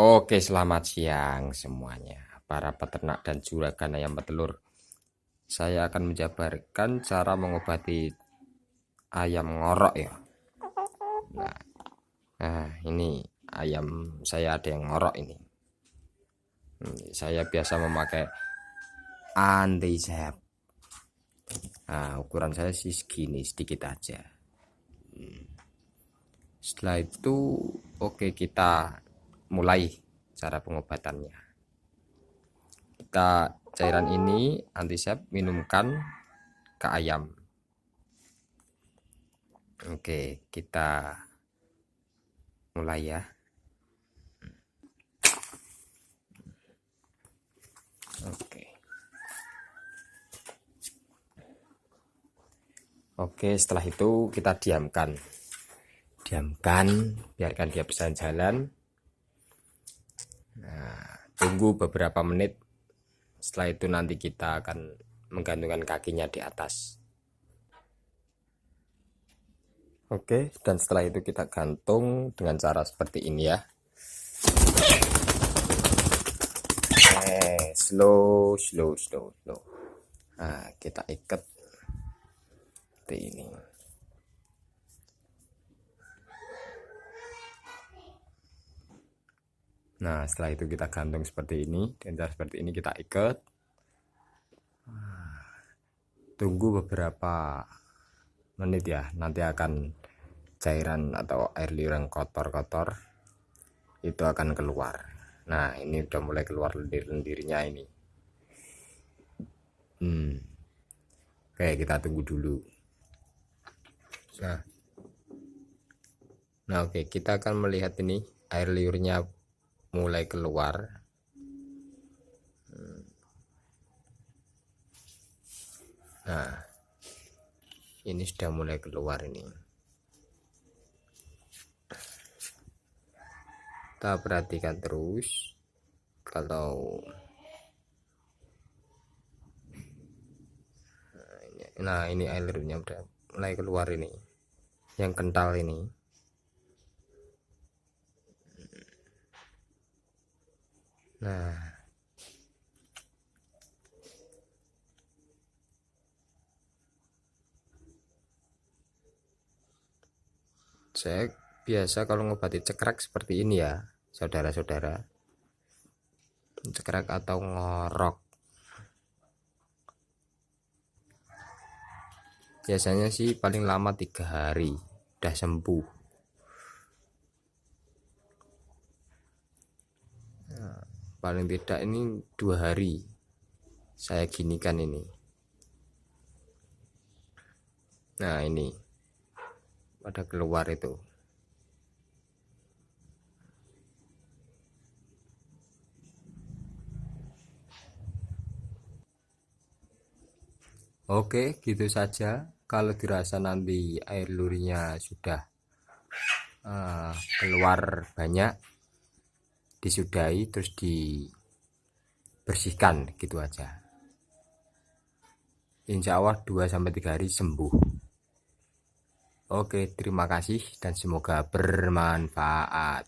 Oke, selamat siang semuanya, para peternak dan juragan ayam petelur. Saya akan menjabarkan cara mengobati ayam ngorok ya. Nah, ini ayam saya ada yang ngorok ini. Saya biasa memakai antisep. Nah, ukuran saya sih segini, sedikit aja. Setelah itu, oke, kita mulai cara pengobatannya. Kita cairan ini antisep minumkan ke ayam. Oke, kita mulai ya. Oke, setelah itu kita diamkan, biarkan dia bisa jalan. Nah, tunggu beberapa menit. Setelah itu nanti kita akan menggantungkan kakinya di atas. Oke, dan setelah itu kita gantung dengan cara seperti ini ya. Slow. Nah, kita ikat seperti ini. Nah, setelah itu kita gantung seperti ini, dan cara seperti ini kita ikat. Tunggu beberapa menit ya, nanti akan cairan atau air liur yang kotor-kotor itu akan keluar. Nah, ini udah mulai keluar lendir-lendirnya ini. Oke, kita tunggu dulu. Nah, oke, kita akan melihat ini air liurnya mulai keluar. Nah, ini sudah mulai keluar ini. Kita perhatikan terus. Nah, ini air liurnya udah mulai keluar ini, yang kental ini. Nah, saya biasa kalau ngobati cekrek seperti ini ya, saudara-saudara. Cekrek atau ngorok. Biasanya sih paling lama 3 hari udah sembuh. Nah, paling tidak ini 2 hari saya ginikan ini. Nah, ini pada keluar itu. Oke, gitu saja. Kalau dirasa nanti air lurinya sudah keluar banyak, disudahi terus dibersihkan gitu aja. Insya Allah 2-3 hari sembuh. Oke, terima kasih dan semoga bermanfaat.